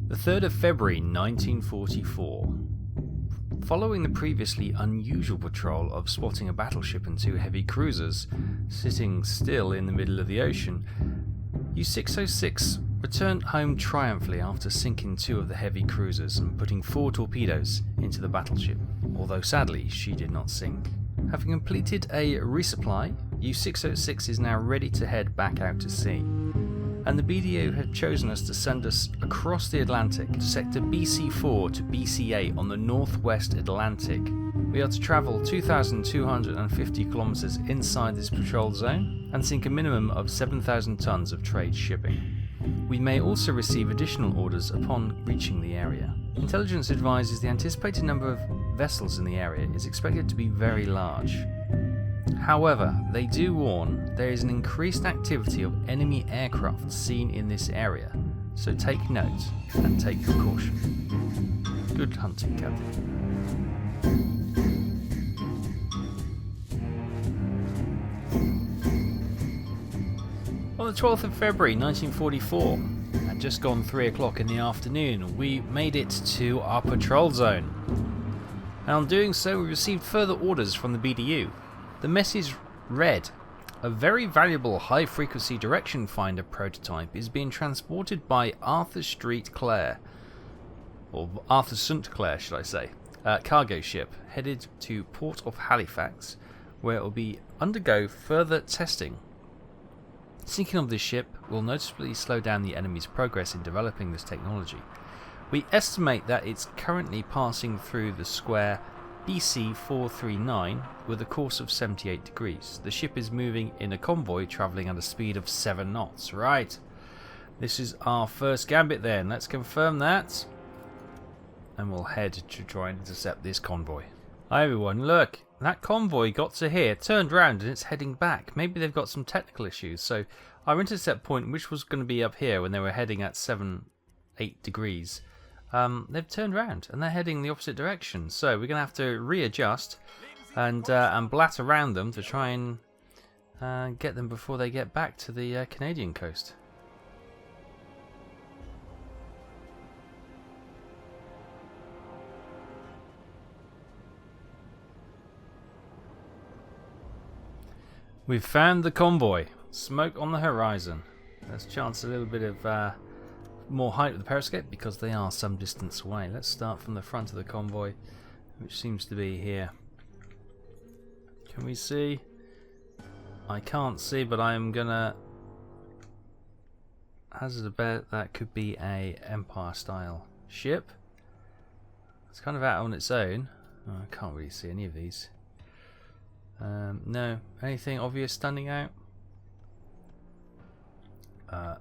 The 3rd of February 1944. Following the previously unusual patrol of spotting a battleship and 2 heavy cruisers sitting still in the middle of the ocean, U-606 returned home triumphantly after sinking 2 of the heavy cruisers and putting 4 torpedoes into the battleship, although sadly she did not sink. Having completed a resupply, U-606 is now ready to head back out to sea, and the BDO have chosen us to send us across the Atlantic to sector BC4 to BC8 on the northwest Atlantic. We are to travel 2,250 kilometers inside this patrol zone and sink a minimum of 7,000 tons of trade shipping. We may also receive additional orders upon reaching the area. Intelligence advises the anticipated number of vessels in the area is expected to be very large. However, they do warn there is an increased activity of enemy aircraft seen in this area, so take note and take precaution. Good hunting, Captain. On the 12th of February 1944, at just gone 3 o'clock in the afternoon, we made it to our patrol zone. And on doing so, we received further orders from the BDU. The message read, "A very valuable high-frequency direction finder prototype is being transported by Arthur St. Clair, should I say, cargo ship, headed to Port of Halifax, where it will be undergo further testing. Sinking of this ship will noticeably slow down the enemy's progress in developing this technology. We estimate that it's currently passing through the square BC 439 with a course of 78 degrees. The ship is moving in a convoy travelling at a speed of 7 knots. Right. This is our first gambit then. Let's confirm that. And we'll head to try and intercept this convoy. Hi everyone, look. That convoy got to here, turned round and it's heading back. Maybe they've got some technical issues. So our intercept point, which was going to be up here when they were heading at 8 degrees, they've turned round and they're heading the opposite direction. So we're going to have to readjust and blat around them to try and get them before they get back to the Canadian coast. We've found the convoy. Smoke on the horizon. Let's chance a little bit of more height with the periscope because they are some distance away. Let's start from the front of the convoy, which seems to be here. Can we see? I can't see, but I'm gonna hazard a bet that could be a Empire style ship. It's kind of out on its own. Oh, I can't really see any of these. No. Anything obvious standing out?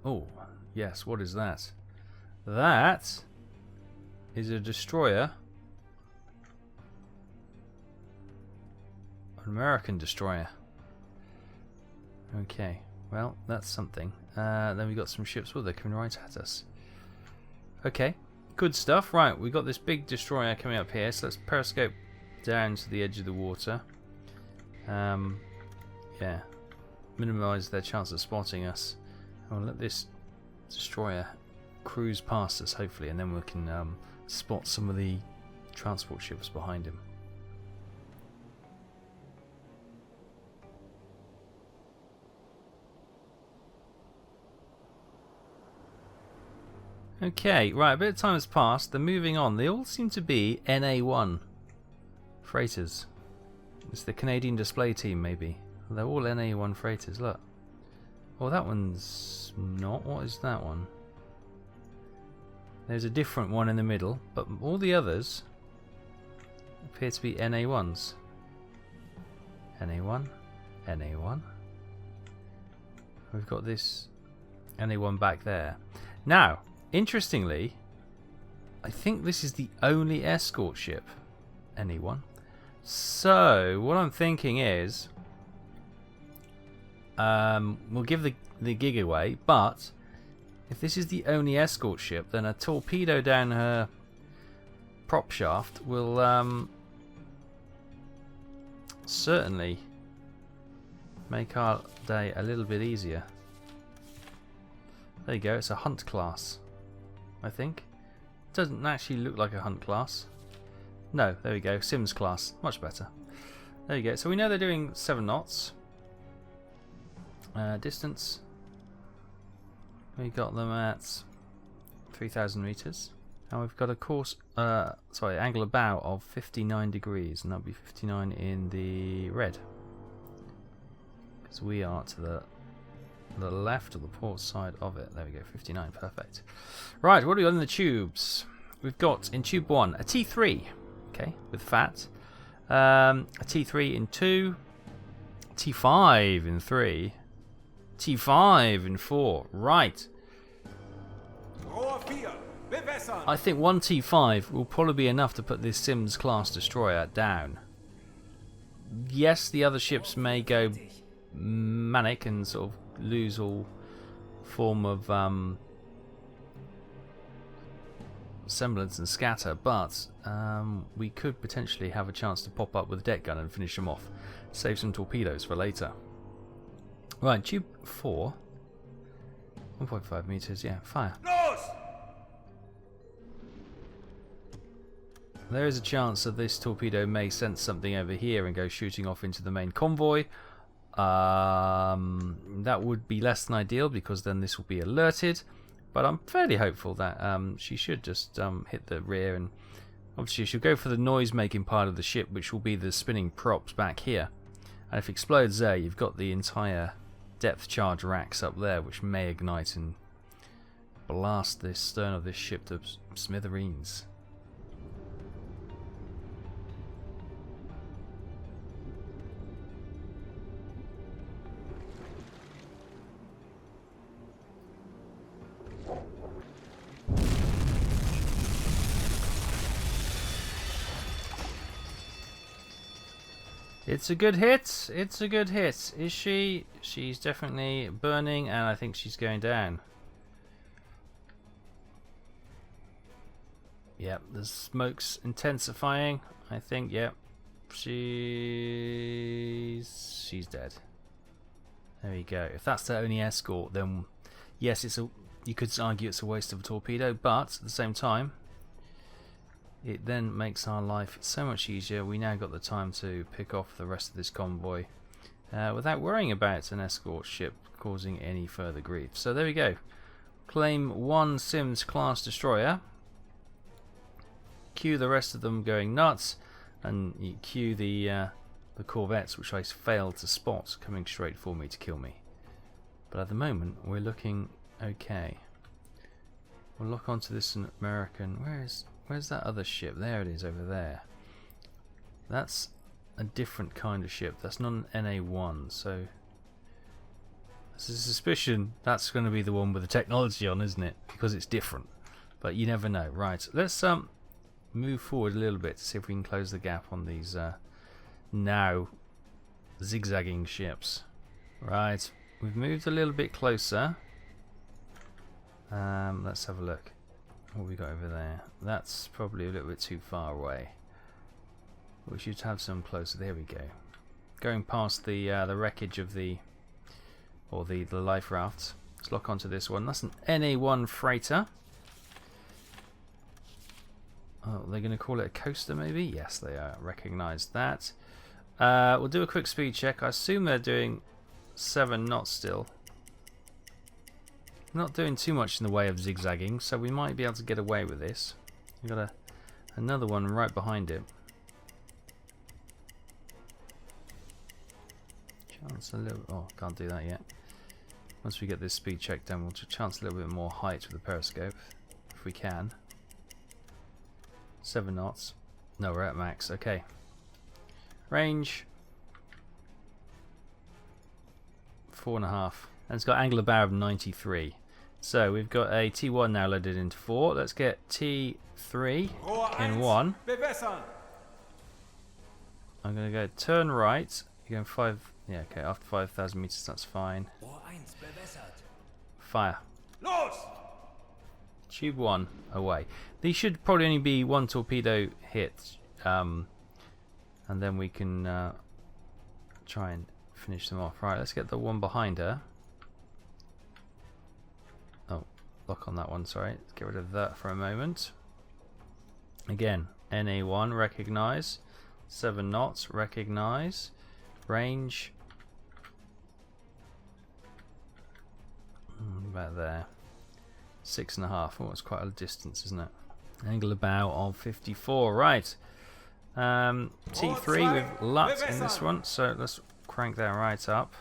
Oh, yes. What is that? That is a destroyer. An American destroyer. Okay. Well, that's something. Then we got some ships. Well, they're coming right at us. Okay. Good stuff. Right. We got this big destroyer coming up here. So let's periscope down to the edge of the water. Yeah, minimise their chance of spotting us. I'll let this destroyer cruise past us, hopefully, and then we can spot some of the transport ships behind him. Okay, right, a bit of time has passed. They're moving on. They all seem to be NA1 freighters. It's the Canadian display team, maybe. They're all NA1 freighters, look. Oh, that one's not. What is that one? There's a different one in the middle, but all the others appear to be NA1s. NA1, NA1. We've got this NA1 back there. Now, interestingly, I think this is the only escort ship. NA1. So, what I'm thinking is, we'll give the gig away, but if this is the only escort ship, then a torpedo down her prop shaft will certainly make our day a little bit easier. There you go, it's a hunt class, I think. Doesn't actually look like a hunt class. No, there we go. Sims class. Much better. There you go. So we know they're doing 7 knots. Distance. We got them at 3,000 meters. And we've got a course, angle of bow of 59 degrees. And that'll be 59 in the red. Because we are to the left of the port side of it. There we go, 59, perfect. Right, what do we got in the tubes? We've got in tube 1 a T3, okay, with fat. A T3 in 2, T5 in 3, T5 in 4. Right. I think one T5 will probably be enough to put this Sims class destroyer down. Yes, the other ships may go manic and sort of lose all form of semblance and scatter, but we could potentially have a chance to pop up with a deck gun and finish them off. Save some torpedoes for later. Right, tube 4. 1.5 meters, yeah, fire. There is a chance that this torpedo may sense something over here and go shooting off into the main convoy. That would be less than ideal because then this will be alerted. But I'm fairly hopeful that she should just hit the rear, and obviously she'll go for the noise-making part of the ship, which will be the spinning props back here. And if it explodes there, you've got the entire depth charge racks up there, which may ignite and blast the stern of this ship to smithereens. It's a good hit. It's a good hit. Is she? She's definitely burning, and I think she's going down. Yep, the smoke's intensifying. I think, yep. She's dead. There we go. If that's the only escort, then yes, you could argue it's a waste of a torpedo, but at the same time, it then makes our life so much easier. We now got the time to pick off the rest of this convoy without worrying about an escort ship causing any further grief. So there we go. Claim 1 Sims class destroyer. Cue the rest of them going nuts, and you cue the corvettes, which I failed to spot, coming straight for me to kill me. But at the moment, we're looking okay. We'll lock onto this American. Where's that other ship? There it is, over there. That's a different kind of ship. That's not an NA1, so there's a suspicion that's going to be the one with the technology on, isn't it? Because it's different. But you never know. Right, let's move forward a little bit to see if we can close the gap on these now zigzagging ships. Right, we've moved a little bit closer. Let's have a look. What have we got over there? That's probably a little bit too far away. We should have some closer. There we go. Going past the wreckage of the life rafts. Let's lock onto this one. That's an NA1 freighter. Oh, they're going to call it a coaster, maybe? Yes, they are. Recognise that. We'll do a quick speed check. I assume they're doing 7 knots still. Not doing too much in the way of zigzagging, so we might be able to get away with this. We've got another one right behind it. Chance a little. Oh, can't do that yet. Once we get this speed check done, we'll chance a little bit more height with the periscope, if we can. 7 knots. No, we're at max. Okay. Range 4.5. And it's got angle of bow of 93. So we've got a T1 now loaded into 4. Let's get T3 in 1. I'm going to go turn right. You're going 5. Yeah, okay. After 5,000 meters, that's fine. Fire. Tube 1 away. These should probably only be 1 torpedo hit. And then we can try and finish them off. Right, let's get the one behind her. Oh, lock on that one, sorry. Let's get rid of that for a moment. Again, NA1 recognize. 7 knots recognize. Range about there. 6.5. Oh, it's quite a distance, isn't it? Angle of bow of 54. Right. T3 with LUT in this one, so let's crank that right up.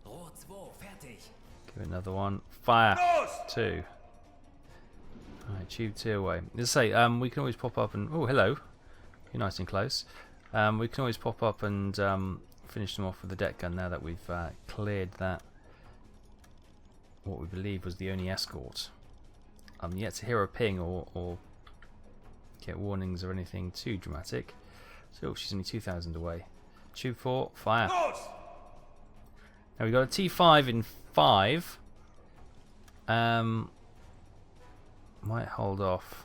Give it another one. Fire. 2. Alright, tube 2 away. Let's say, we can always pop up and... Oh, hello. You're nice and close. We can always pop up and finish them off with the deck gun now that we've cleared that. What we believe was the only escort. I'm yet to hear a ping or get warnings or anything too dramatic. So she's only 2,000 away. Tube 4, fire. Now we've got a T5 in 5. Might hold off.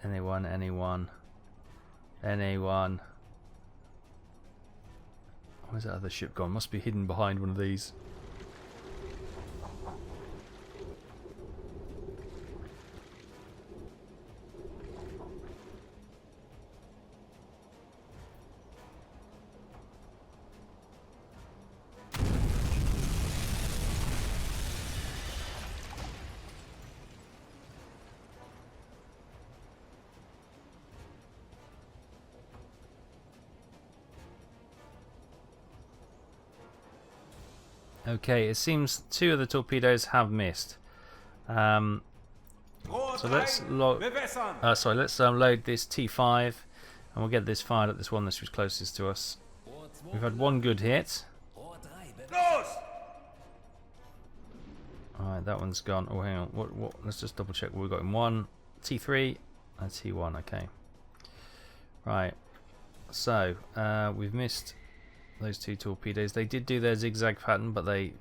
NA1, NA1, NA1. Where's that other ship gone? Must be hidden behind one of these. Okay, it seems 2 of the torpedoes have missed. So let's load this T5, and we'll get this fired at this one that was closest to us. We've had 1 good hit. Alright, that one's gone. Oh, hang on. What? Let's just double check what we've got in 1. T3 and T1. Okay. Right. So we've missed those 2 torpedoes. They did do their zigzag pattern, but they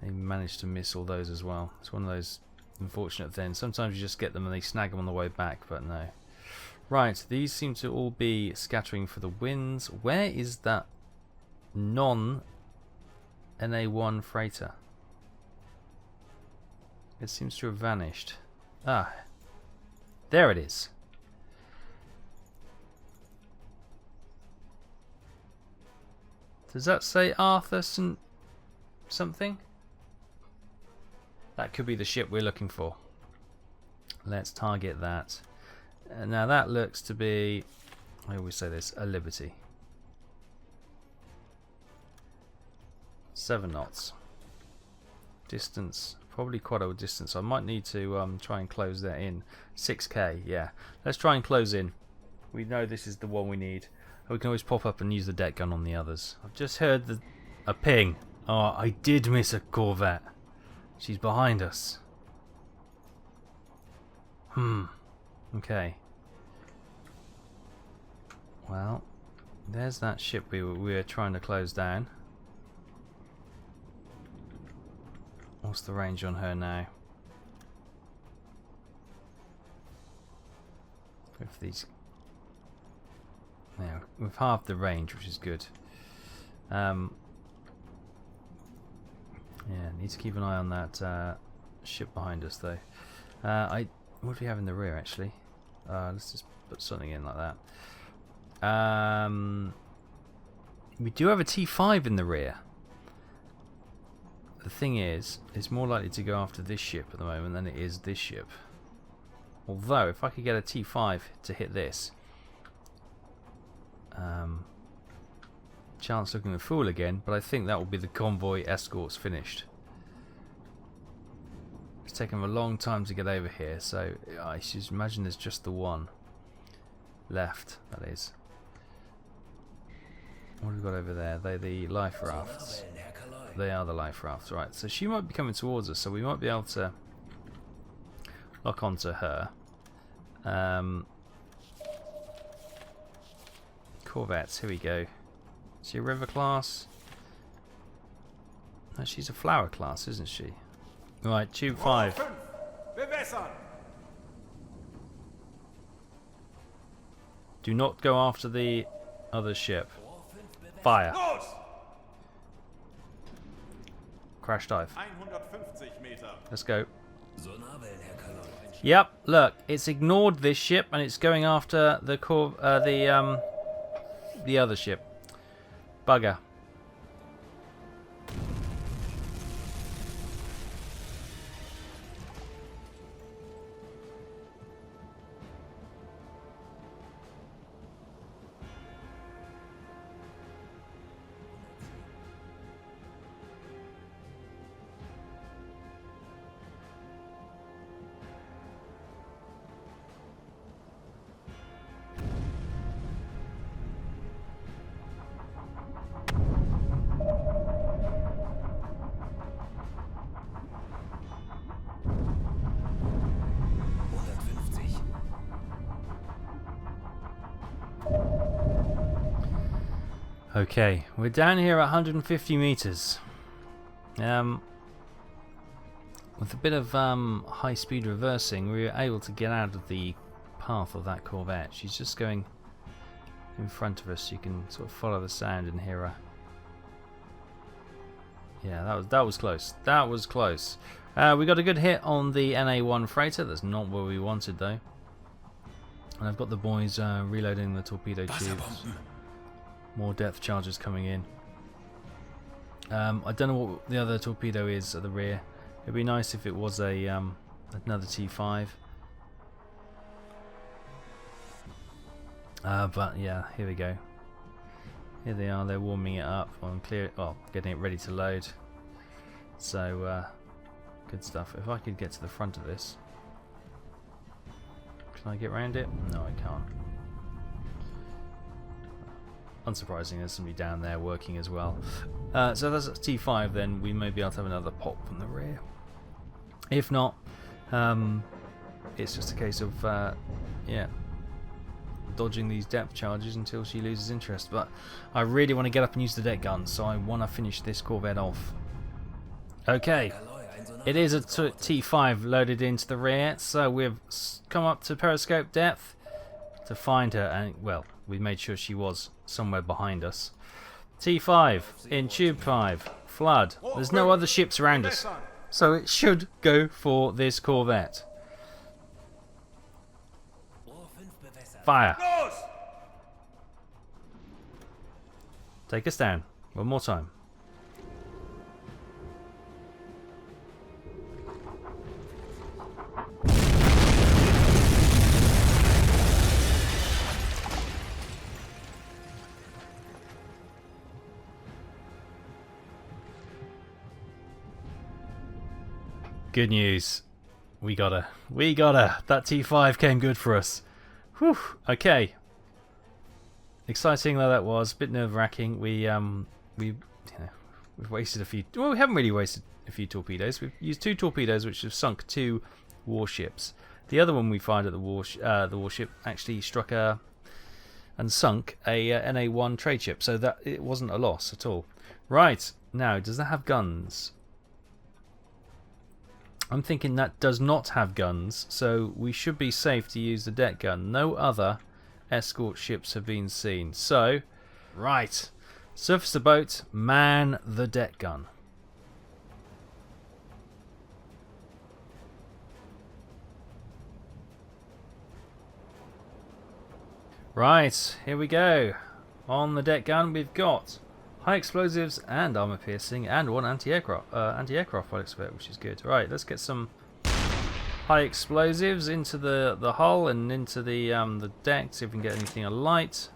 managed to miss all those as well. It's one of those unfortunate things. Sometimes you just get them and they snag them on the way back, but no. Right, these seem to all be scattering for the winds. Where is that non-NA1 freighter? It seems to have vanished. Ah, there it is. Does that say Arthur something? That could be the ship we're looking for. Let's target that. Now that looks to be, I always say this, a Liberty. 7 knots. Distance, probably quite a distance. I might need to try and close that in. 6k, yeah. Let's try and close in. We know this is the one we need. We can always pop up and use the deck gun on the others. I've just heard a ping. Oh, I did miss a corvette. She's behind us. Okay. Well, there's that ship we were trying to close down. What's the range on her now? If these... Now, we've halved the range, which is good. Yeah, need to keep an eye on that ship behind us, though. What do we have in the rear, actually? Let's just put something in like that. We do have a T5 in the rear. The thing is, it's more likely to go after this ship at the moment than it is this ship. Although, if I could get a T5 to hit this... chance looking a fool again, but I think that will be the convoy escorts finished. It's taken them a long time to get over here, so I should imagine there's just the one left, that is. What have we got over there? They're the life rafts. They are the life rafts, right. So she might be coming towards us, so we might be able to lock onto her. Corvettes, here we go. Is she a river class? No, she's a flower class, isn't she? Right, tube 5. Do not go after the other ship. Fire. crash dive. 150 Meter. Let's go. Yep, look, it's ignored this ship and it's going after the other ship. Bugger. Okay, we're down here at 150 meters. With a bit of high-speed reversing, we were able to get out of the path of that Corvette. She's just going in front of us. You can sort of follow the sound and hear her. Yeah, that was close. That was close. We got a good hit on the NA1 freighter. That's not where we wanted though. And I've got the boys reloading the torpedo tubes. More depth charges coming in. I don't know what the other torpedo is at the rear. It'd be nice if it was a another T5. But yeah, here we go. Here they are. They're warming it up. Getting it ready to load. So good stuff. If I could get to the front of this, can I get around it? No, I can't. Unsurprising, there's somebody down there working as well. So that's T5 then. We may be able to have another pop from the rear. If not, it's just a case of yeah, dodging these depth charges until she loses interest. But I really want to get up and use the deck gun, so I want to finish this Corvette off. Okay, it is a T5 loaded into the rear, so we've come up to periscope depth to find her, and well, we made sure she was somewhere behind us. T5 in tube 5, flood. There's no other ships around us, so it should go for this Corvette. Fire. Take us down. One more time. Good news. We got her. We got her. That T5 came good for us. Whew. Okay. Exciting though that was. A bit nerve-wracking. We've wasted a few. Well, we haven't really wasted a few torpedoes. We've used 2 torpedoes which have sunk 2 warships. The other one we fired at the warship actually struck and sunk a NA1 trade ship, so that it wasn't a loss at all. Right, now does that have guns? I'm thinking that does not have guns, so we should be safe to use the deck gun. No other escort ships have been seen. So, right, surface the boat, man the deck gun. Right, here we go. On the deck gun we've got high explosives and armor piercing and 1 anti-aircraft I'd expect, which is good. Right, let's get some high explosives into the hull and into the deck, see if we can get anything alight.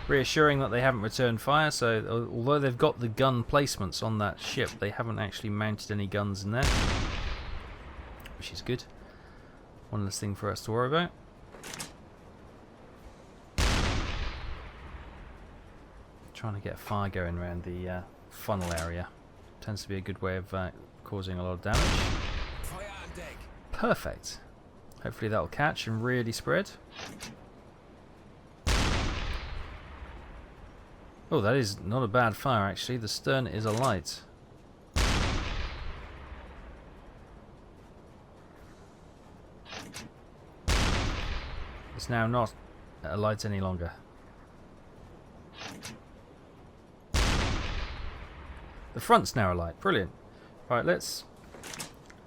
Reassuring that they haven't returned fire, so although they've got the gun placements on that ship, they haven't actually mounted any guns in there, which is good. One less thing for us to worry about. Trying to get fire going around the funnel area. Tends to be a good way of causing a lot of damage. Perfect. Hopefully that'll catch and really spread. Oh, that is not a bad fire actually. The stern is alight. It's now not alight any longer. The front's now alight. Brilliant. Right, let's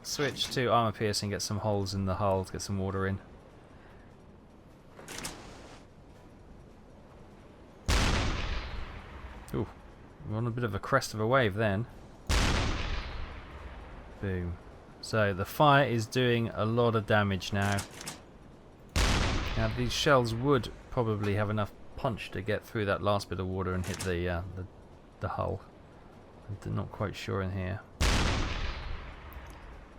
switch to armor piercing, get some holes in the hull to get some water in. Ooh, we're on a bit of a crest of a wave then. Boom. So the fire is doing a lot of damage now. Now these shells would probably have enough punch to get through that last bit of water and hit the hull. I'm not quite sure in here.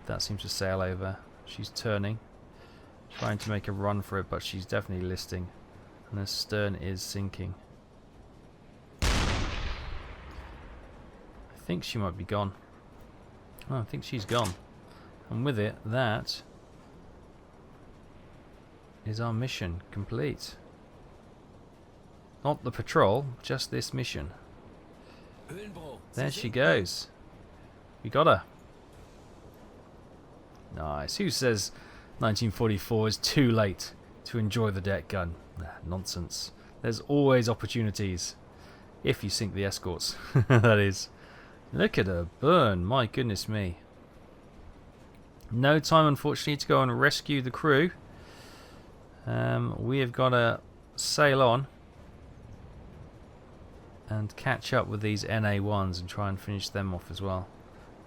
That seems to sail over. She's turning, trying to make a run for it, but she's definitely listing, and the stern is sinking. I think she might be gone. Oh, I think she's gone. And with it, that is our mission complete. Not the patrol, just this mission. There she goes. We got her. Nice. Who says 1944 is too late to enjoy the deck gun? Nah, nonsense. There's always opportunities. If you sink the escorts, that is. Look at her burn, my goodness me. No time, unfortunately, to go and rescue the crew. We have got to sail on and catch up with these NA1s and try and finish them off as well.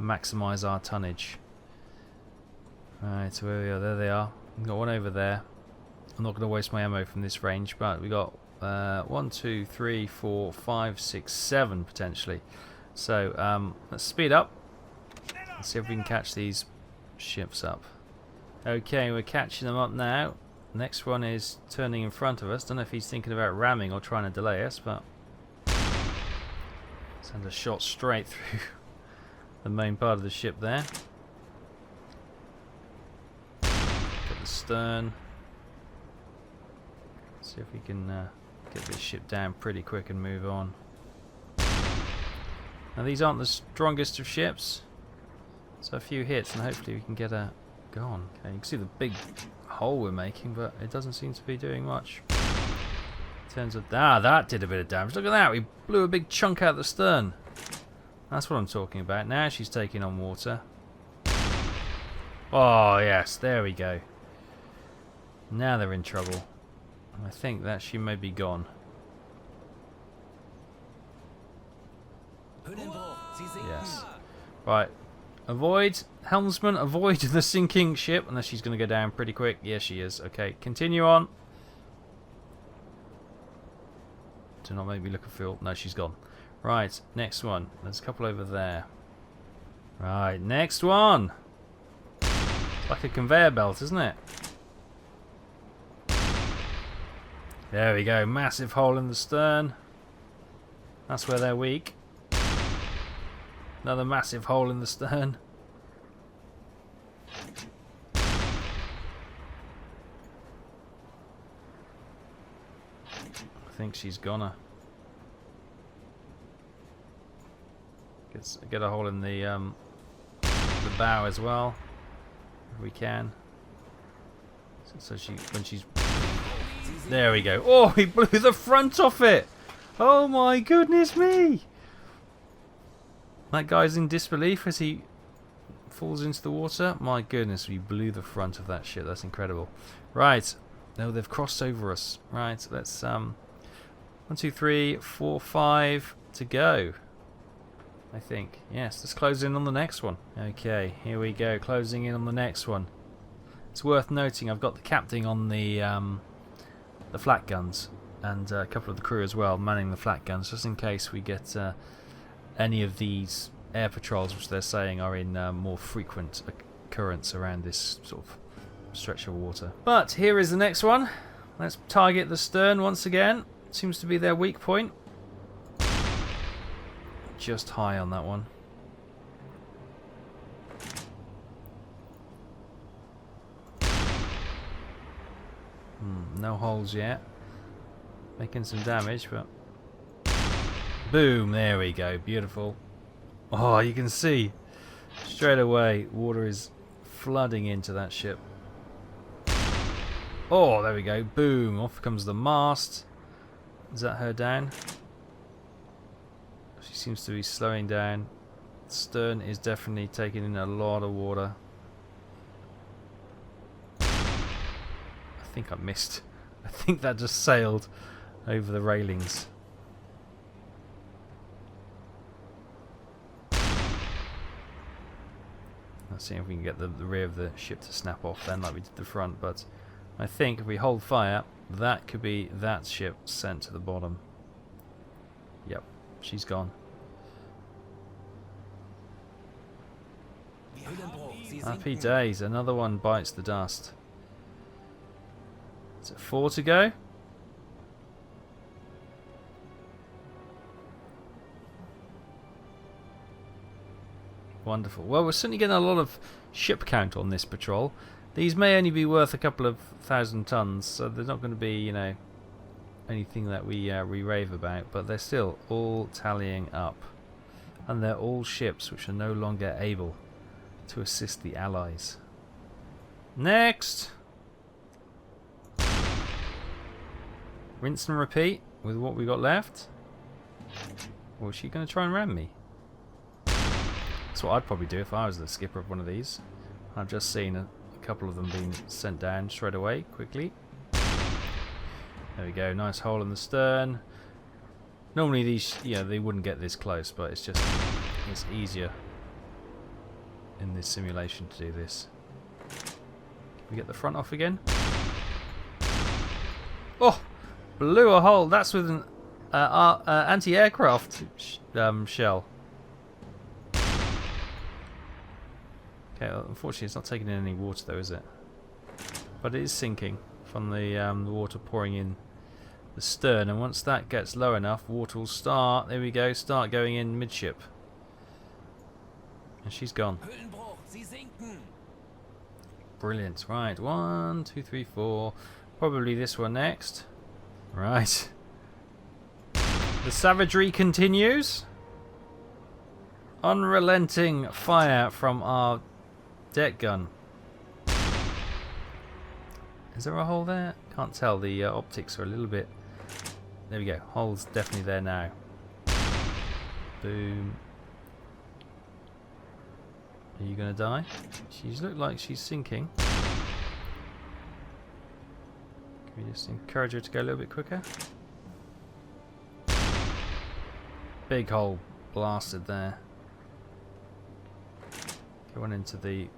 Maximise our tonnage. Alright, so where we are, there they are. We've got one over there. I'm not going to waste my ammo from this range, but we got 1, 2, 3, 4, 5, 6, 7 potentially. So let's speed up. Let's see if we can catch these ships up. Okay, we're catching them up now. Next one is turning in front of us. Don't know if he's thinking about ramming or trying to delay us, but send a shot straight through the main part of the ship there. Get the stern. See if we can get this ship down pretty quick and move on. Now these aren't the strongest of ships, so a few hits and hopefully we can get her gone. Okay, you can see the big hole we're making, but it doesn't seem to be doing much. Turns out, that did a bit of damage. Look at that, we blew a big chunk out the stern. That's what I'm talking about. Now she's taking on water. Oh yes, there we go. Now they're in trouble. I think that she may be gone. Yes. Right. Avoid, helmsman, avoid the sinking ship, unless she's going to go down pretty quick. Yes, she is. Okay, continue on. Do not make me look a fool. No, she's gone. Right, next one. There's a couple over there. Right, next one. Like a conveyor belt, isn't it? There we go. Massive hole in the stern. That's where they're weak. Another massive hole in the stern. I think she's gonna get a hole in the bow as well, if we can. So when she's there we go. Oh, he blew the front off it. Oh my goodness me. That guy's in disbelief as he falls into the water. My goodness, we blew the front of that ship. That's incredible. Right. No, they've crossed over us. Right, let's 1, 2, 3, 4, 5 to go. I think. Yes, let's close in on the next one. Okay, here we go. Closing in on the next one. It's worth noting I've got the captain on the flat guns and a couple of the crew as well manning the flat guns, just in case we get any of these air patrols, which they're saying are in more frequent occurrence around this sort of stretch of water. But here is the next one. Let's target the stern once again. Seems to be their weak point. Just high on that one. No holes yet. Making some damage, but boom, there we go, beautiful. Oh, you can see straight away water is flooding into that ship. Oh, there we go, boom, off comes the mast. Is that her down? She seems to be slowing down. Stern is definitely taking in a lot of water. I think I missed. I think that just sailed over the railings. Let's see if we can get the rear of the ship to snap off then, like we did the front. But I think if we hold fire, that could be that ship sent to the bottom. Yep, she's gone. Happy days, another one bites the dust. Is it 4 to go? Wonderful. Well, we're certainly getting a lot of ship count on this patrol. These may only be worth a couple of 1,000 tons, so they're not going to be, you know, anything that we rave about, but they're still all tallying up. And they're all ships which are no longer able to assist the Allies. Next! Rinse and repeat with what we got left. Or is she going to try and ram me? That's what I'd probably do if I was the skipper of one of these. I've just seen a couple of them being sent down straight away, quickly. There we go, nice hole in the stern. Normally these, yeah, they wouldn't get this close, but it's easier in this simulation to do this. Can we get the front off again? Oh! Blew a hole. That's with an anti-aircraft shell. Okay, well, unfortunately it's not taking in any water though, is it? But it is sinking from the water pouring in the stern, and once that gets low enough, water will start, there we go, start going in midship. And she's gone. Brilliant. Right, 1, 2, 3, 4. Probably this one next. Right. The savagery continues. Unrelenting fire from our deck gun. Is there a hole there? Can't tell. The optics are a little bit... There we go. Hole's definitely there now. Boom. Are you going to die? She's looked like she's sinking. Can we just encourage her to go a little bit quicker? Big hole blasted there. Going into the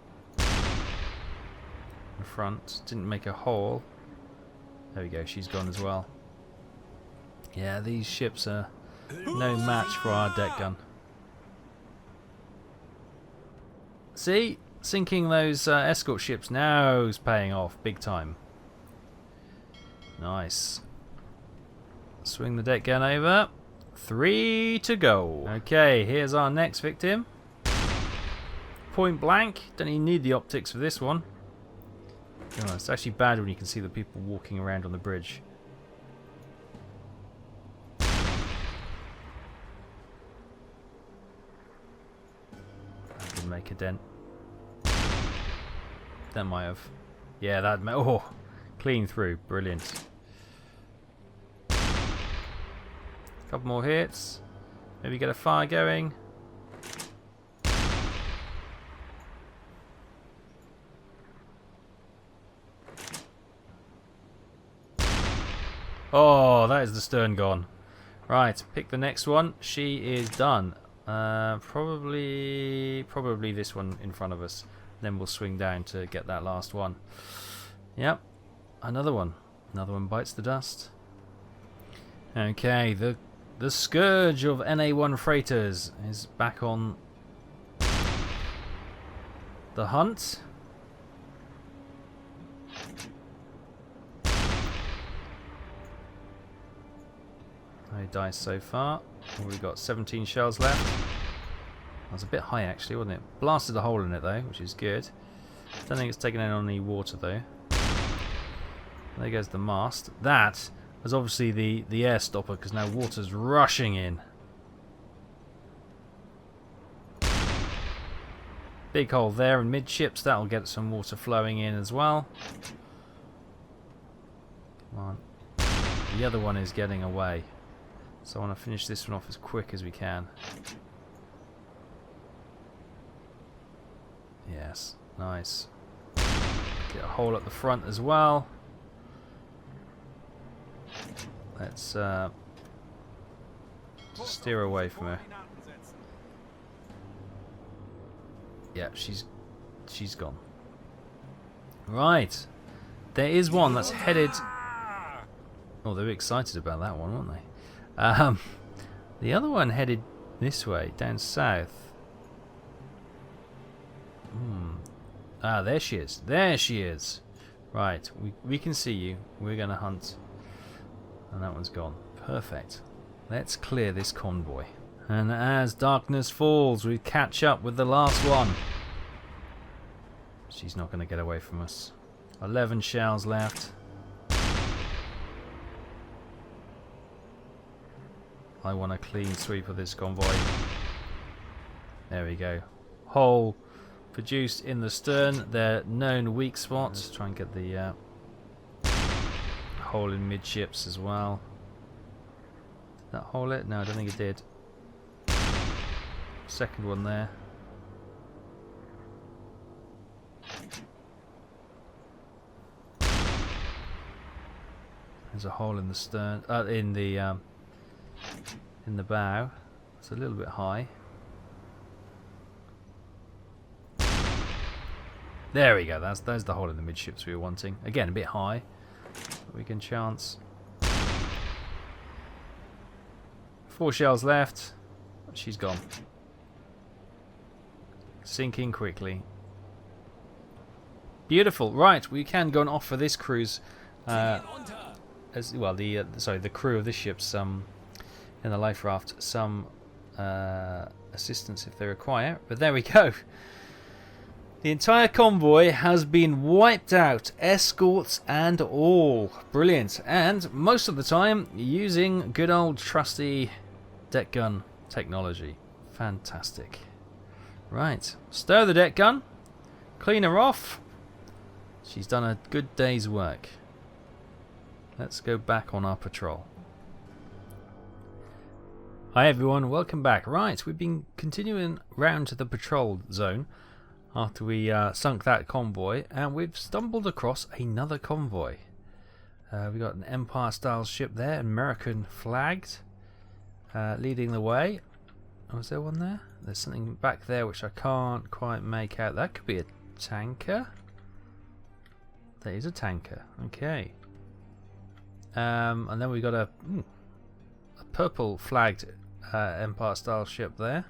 front. Didn't make a hole. There we go, she's gone as well. Yeah, these ships are no match for our deck gun. See? Sinking those escort ships now is paying off big time. Nice. Swing the deck gun over. 3 to go. Okay, here's our next victim. Point blank. Don't even need the optics for this one. Oh, it's actually bad when you can see the people walking around on the bridge. That didn't make a dent. That might have. Yeah, that. Oh, clean through. Brilliant. Couple more hits. Maybe get a fire going. Oh, that is the stern gone. Right, pick the next one. She is done. Probably this one in front of us. Then we'll swing down to get that last one. Yep, another one. Another one bites the dust. Okay, the scourge of NA1 freighters is back on the hunt. No dice so far. We've got 17 shells left. That was a bit high actually, wasn't it? Blasted a hole in it though, which is good. Don't think it's taken in on any water though. There goes the mast. That was obviously the air stopper because now water's rushing in. Big hole there in midships. That'll get some water flowing in as well. Come on. The other one is getting away. So I want to finish this one off as quick as we can. Yes, nice. Get a hole at the front as well. Let's steer away from her. Yeah, she's gone. Right. There is one that's headed... Oh, they were excited about that one, weren't they? The other one headed this way, down south. Ah, there she is. There she is. Right, we can see you. We're going to hunt. And that one's gone. Perfect. Let's clear this convoy. And as darkness falls, we catch up with the last one. She's not going to get away from us. 11 shells left. I want a clean sweep of this convoy. There we go. Hole produced in the stern. Their known weak spots. Try and get the hole in midships as well. Did that hole it? No, I don't think it did. Second one there. There's a hole in the stern, in the bow. It's a little bit high. There we go. That's the hole in the midships we were wanting. Again, a bit high, but we can chance. 4 shells left. She's gone. Sinking quickly. Beautiful. Right, we can go and offer this cruise, as well. The crew of this ship's in the life raft some assistance if they require. But there we go. The entire convoy has been wiped out, escorts and all. Brilliant. And most of the time using good old trusty deck gun technology. Fantastic. Right, stow the deck gun, clean her off. She's done a good day's work. Let's go back on our patrol. Hi everyone, welcome back. Right, we've been continuing round to the patrol zone after we sunk that convoy, and we've stumbled across another convoy. We've got an Empire style ship there, American flagged, leading the way. Oh, is there one there? There's something back there which I can't quite make out. That could be a tanker. That is a tanker. Okay. And then we've got a purple flagged Empire style ship there.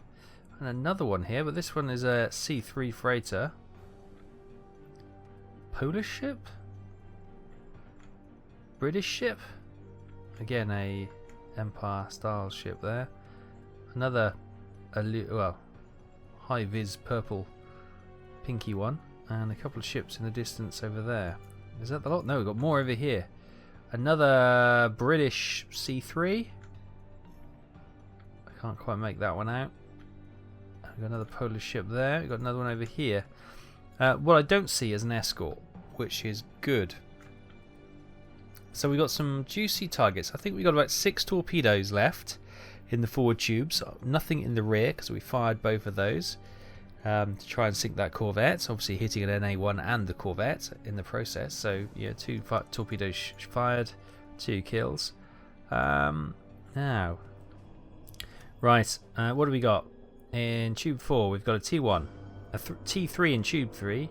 And another one here, but this one is a C3 freighter. Polish ship? British ship? Again, a Empire style ship there. Another high-vis purple pinky one, and a couple of ships in the distance over there. Is that the lot? No, we've got more over here. Another British C3. I can't quite make that one out. We've got another Polish ship there. We've got another one over here. What I don't see is an escort, which is good. So we've got some juicy targets. I think we've got about 6 torpedoes left in the forward tubes. Nothing in the rear because we fired both of those to try and sink that corvette. Obviously hitting an NA-1 and the corvette in the process. So yeah, 2 torpedoes fired, 2 kills. Now, right, what do we got? In tube 4 we've got a T1, a T3 in tube 3,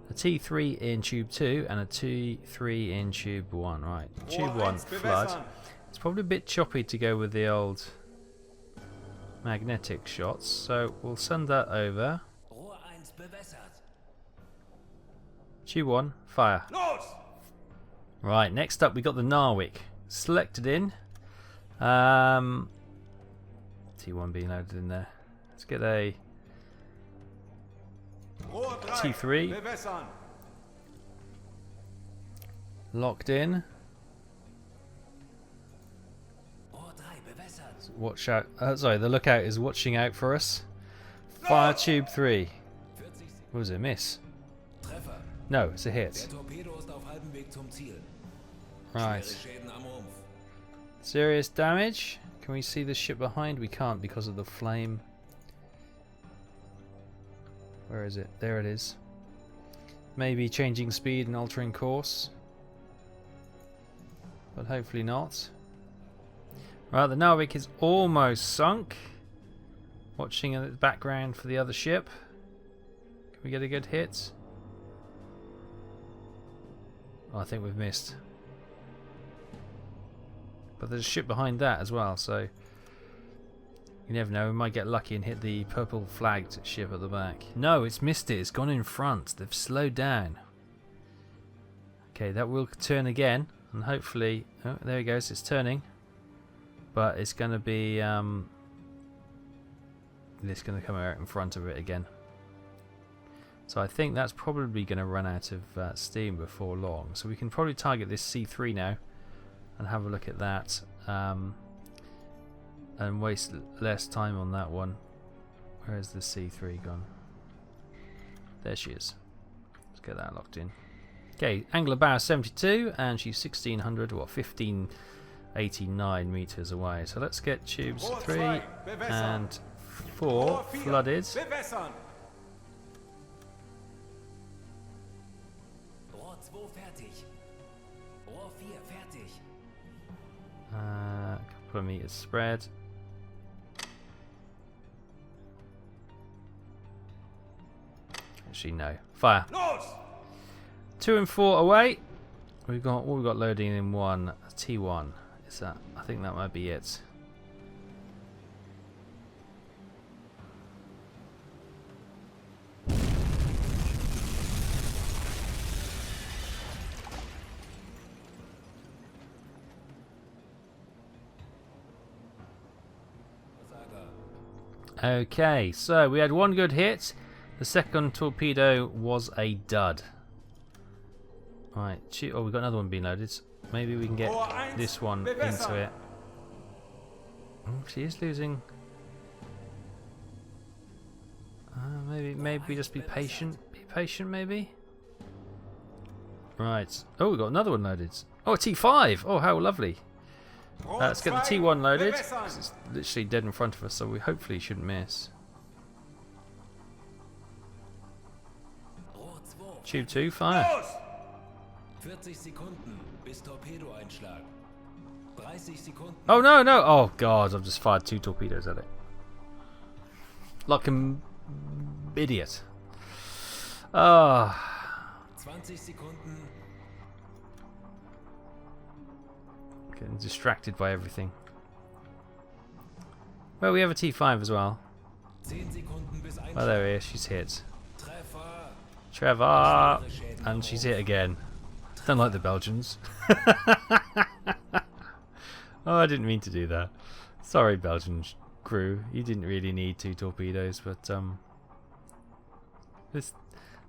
a T3 in tube 2 and a T3 in tube 1. Right, tube 1 flood. It's probably a bit choppy to go with the old magnetic shots, so we'll send that over. Tube 1, fire. Right, next up we got the Narwick. Selected in. T1 being loaded in there. Let's get a T3 locked in. Watch out! Sorry, the lookout is watching out for us. Fire tube 3. What was it? Miss? No, it's a hit. Right. Serious damage. Can we see the ship behind? We can't because of the flame. Where is it? There it is. Maybe changing speed and altering course. But hopefully not. Right, the Narvik is almost sunk. Watching in the background for the other ship. Can we get a good hit? Oh, I think we've missed. But there's a ship behind that as well, so you never know, we might get lucky and hit the purple flagged ship at the back. No, it's missed it, it's gone in front. They've slowed down. Okay, that will turn again, and hopefully, oh, there it goes, it's turning. But it's going to be, it's going to come out in front of it again. So I think that's probably going to run out of steam before long. So we can probably target this C3 now and have a look at that. And waste less time on that one. Where's the C3 gone? There she is. Let's get that locked in. Okay, angle of bow 72, and she's 1600 or 1589 meters away. So let's get tubes 3 and 4 flooded. A couple of meters spread. Actually, no. Fire. 2 and 4 away. We've got what we've got loading in one. T1. Is that? I think that might be it. Okay, so we had one good hit. The second torpedo was a dud. Right, oh, we've got another one being loaded. Maybe we can get this one into it. Oh, she is losing. Maybe just be patient. Be patient, maybe. Right. Oh, we've got another one loaded. Oh, a T5. Oh, how lovely. Let's get the T1 loaded. It's literally dead in front of us, so we hopefully shouldn't miss. Tube 2, fire. 40 Sekunden bis Torpedoeinschlag. 30 Sekunden. Oh no, no! Oh god, I've just fired 2 torpedoes at it. Like an idiot. Ah. 20 Sekunden. Getting distracted by everything. Well, we have a T5 as well. 10 Sekunden bis Oh, there he is. She's hit. Treffer. Trevor! And she's hit again. Don't like the Belgians. Oh, I didn't mean to do that. Sorry, Belgian crew. You didn't really need 2 torpedoes, but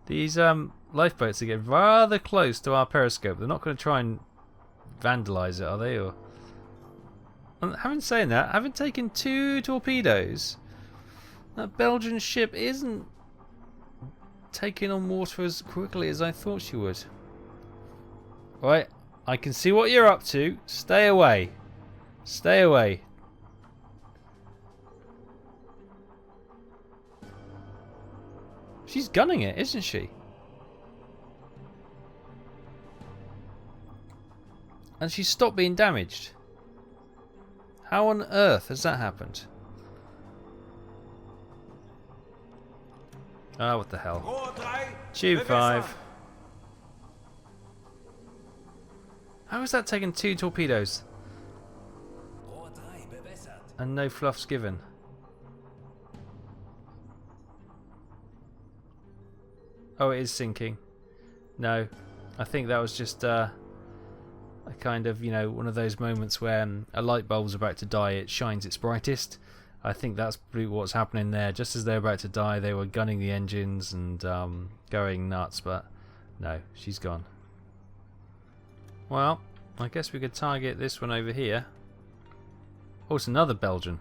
these lifeboats are getting rather close to our periscope. They're not going to try and vandalise it, are they? Or having said that, having taken 2 torpedoes, that Belgian ship isn't taking on water as quickly as I thought she would. Right, I can see what you're up to. Stay away. Stay away. She's gunning it, isn't she? And she's stopped being damaged. How on earth has that happened? Oh, what the hell. Tube 5. How is that taking 2 torpedoes? And no fluffs given. Oh, it is sinking. No, I think that was just a kind of, you know, one of those moments where a light bulb's about to die, it shines its brightest. I think that's probably what's happening there. Just as they're about to die, they were gunning the engines and going nuts, but no, she's gone. Well, I guess we could target this one over here. Oh, it's another Belgian.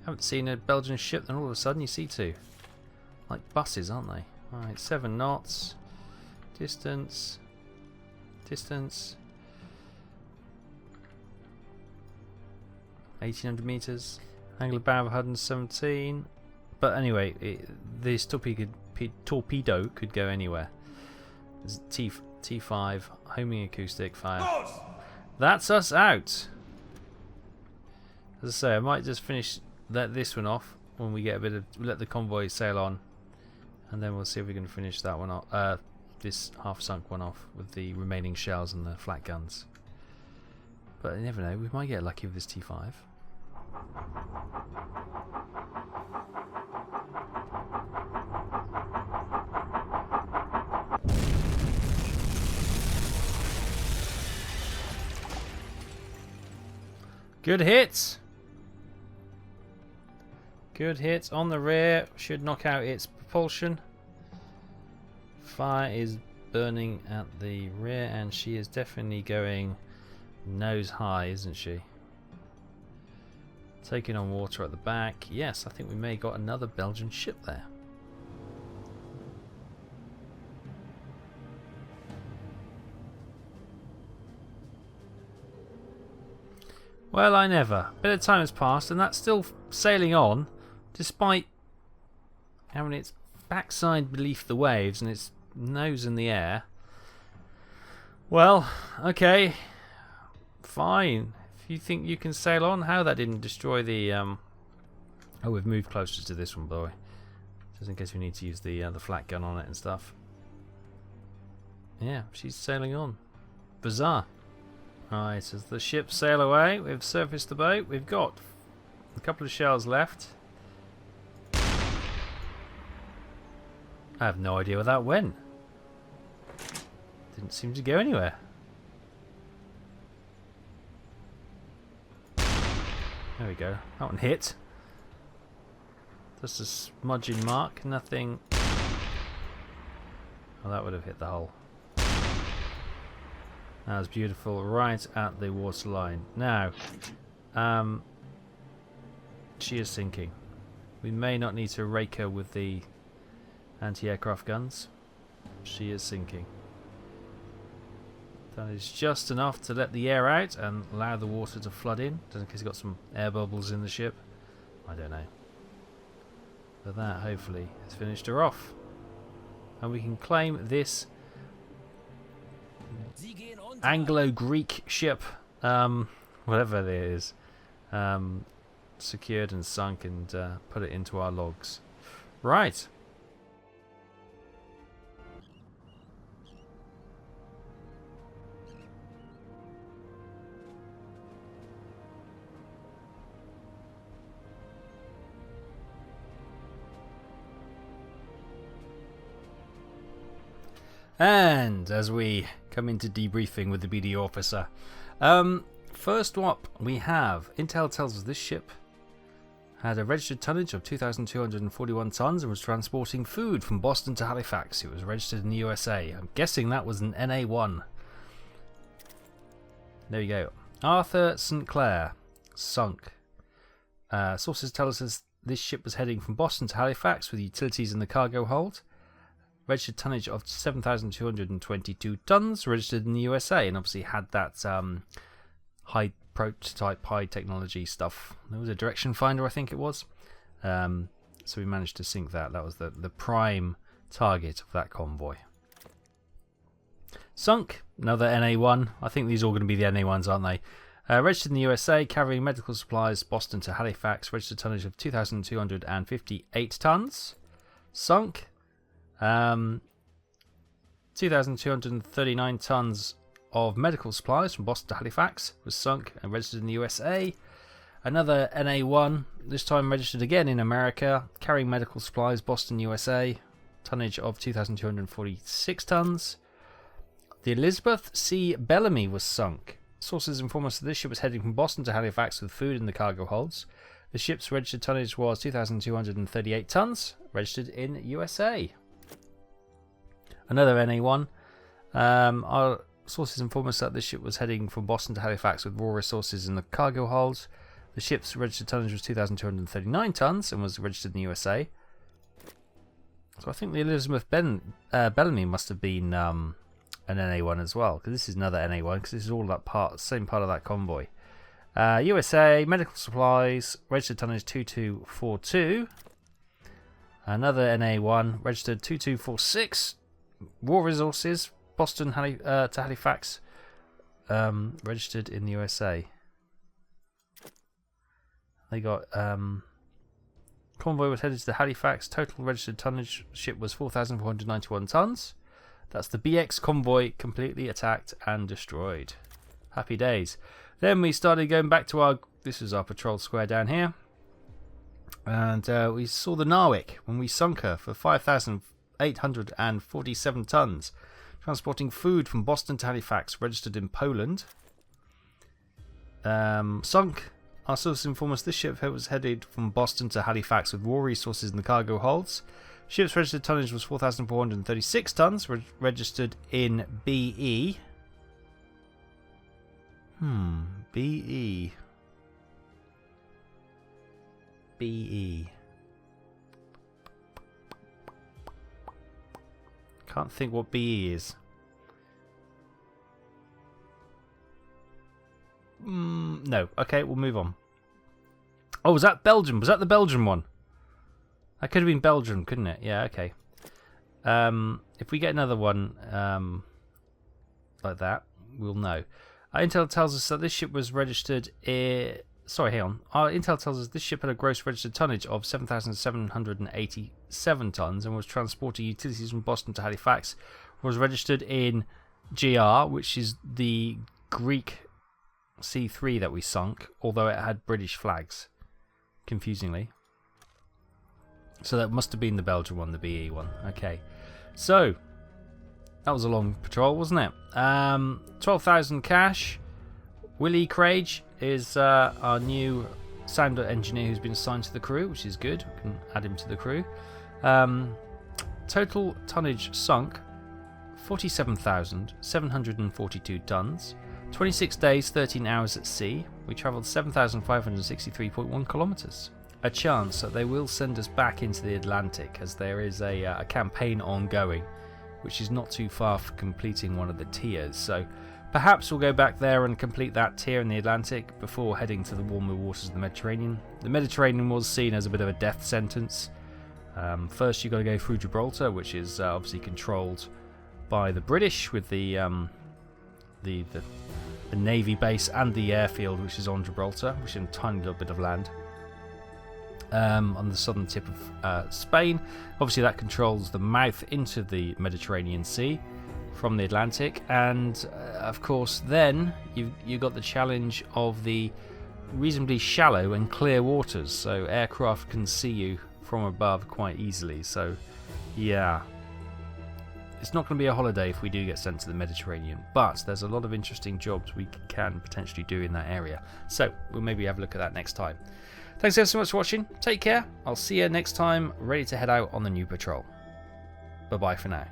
Haven't seen a Belgian ship, then all of a sudden you see 2. Like buses, aren't they? Alright, 7 knots. Distance. Distance. 1800 meters. Angle of bow of 117. But anyway, this torpedo could go anywhere. There's T5, homing acoustic, fire. That's us out! As I say, I might just let this one off when we get let the convoy sail on, and then we'll see if we can finish that one off, this half-sunk one off with the remaining shells and the flat guns. But you never know, we might get lucky with this T5. Good hits! Good hits on the rear. Should knock out its propulsion. Fire is burning at the rear, and she is definitely going nose high, isn't she? Taking on water at the back. Yes, I think we may have got another Belgian ship there. Well, I never. A bit of time has passed, and that's still sailing on, despite having its backside beneath the waves and its nose in the air. Well, okay, fine. If you think you can sail on, how that didn't destroy the... Oh, we've moved closer to this one, boy. Just in case we need to use the flat gun on it and stuff. Yeah, she's sailing on. Bizarre. Right, as the ships sail away, we've surfaced the boat. We've got a couple of shells left. I have no idea where that went. Didn't seem to go anywhere. There we go. That one hit. Just a smudging mark. Nothing. Oh, that would have hit the hull. That was beautiful, right at the waterline. Now, she is sinking. We may not need to rake her with the anti-aircraft guns. She is sinking. That is just enough to let the air out and allow the water to flood in, just in case you've got some air bubbles in the ship. I don't know. But that, hopefully, has finished her off. And we can claim this Anglo-Greek ship, whatever it is, secured and sunk, and put it into our logs. Right. And as we come into debriefing with the BD officer, first up we have Intel tells us this ship had a registered tonnage of 2,241 tons and was transporting food from Boston to Halifax. It was registered in the USA. I'm guessing that was an NA1. There you go. Arthur St. Clair sunk. Sources tell us this ship was heading from Boston to Halifax with utilities in the cargo hold. Registered tonnage of 7,222 tons, registered in the USA, and obviously had that high prototype, high technology stuff. There was a direction finder, I think it was. So we managed to sink that. That was the prime target of that convoy. Sunk, another NA1. I think these are all going to be the NA1s, aren't they? Registered in the USA, carrying medical supplies, Boston to Halifax. Registered tonnage of 2,258 tons. Sunk. 2,239 tons of medical supplies from Boston to Halifax was sunk and registered in the USA. Another NA1, this time registered again in America, carrying medical supplies, Boston, USA, tonnage of 2,246 tons. The Elizabeth C. Bellamy was sunk. Sources inform us that this ship was heading from Boston to Halifax with food in the cargo holds. The ship's registered tonnage was 2,238 tons, registered in USA. Another NA1. Our sources inform us that this ship was heading from Boston to Halifax with raw resources in the cargo holds. The ship's registered tonnage was 2,239 tons and was registered in the USA. So I think the Elizabeth Bellamy must have been an NA1 as well, because this is another NA1, because this is all that same part of that convoy. USA, medical supplies, registered tonnage 2242. Another NA1, registered 2246. War Resources, Boston to Halifax, registered in the USA. They got Convoy was headed to Halifax. Total registered tonnage ship was 4,491 tons. That's the BX Convoy, completely attacked and destroyed. Happy days. Then we started going back to our... This is our patrol square down here. And we saw the Narwick when we sunk her for 5,847 tons. Transporting food from Boston to Halifax, registered in Poland. Sunk. Our sources inform us this ship was headed from Boston to Halifax with war resources in the cargo holds. Ship's registered tonnage was 4,436 tons, registered in BE. BE. BE. Can't think what BE is. No. Okay, we'll move on. Oh, was that Belgium? Was that the Belgian one? That could have been Belgium, couldn't it? Yeah, okay. If we get another one like that, we'll know. Intel tells us that this ship was registered... Sorry, hang on. Our intel tells us this ship had a gross registered tonnage of 7,787 tons and was transporting utilities from Boston to Halifax. Was registered in GR, which is the Greek C3 that we sunk, although it had British flags, confusingly. So that must have been the Belgian one, the BE one. Okay, so that was a long patrol, wasn't it? 12,000 cash. Willie Craig is our new sound engineer who's been assigned to the crew, which is good. We can add him to the crew. Total tonnage sunk 47,742 tons. 26 days, 13 hours at sea. We travelled 7,563.1 kilometres. A chance that they will send us back into the Atlantic, as there is a campaign ongoing, which is not too far from completing one of the tiers. So perhaps we'll go back there and complete that tier in the Atlantic before heading to the warmer waters of the Mediterranean. The Mediterranean was seen as a bit of a death sentence. First you've got to go through Gibraltar, which is obviously controlled by the British, with the Navy base and the airfield, which is on Gibraltar, which is a tiny little bit of land on the southern tip of Spain. Obviously that controls the mouth into the Mediterranean Sea from the Atlantic, and of course then you've got the challenge of the reasonably shallow and clear waters, so aircraft can see you from above quite easily. So yeah, it's not going to be a holiday if we do get sent to the Mediterranean, but there's a lot of interesting jobs we can potentially do in that area. So we'll maybe have a look at that next time. Thanks ever so much for watching. Take care. I'll see you next time, ready to head out on the new patrol. Bye bye for now.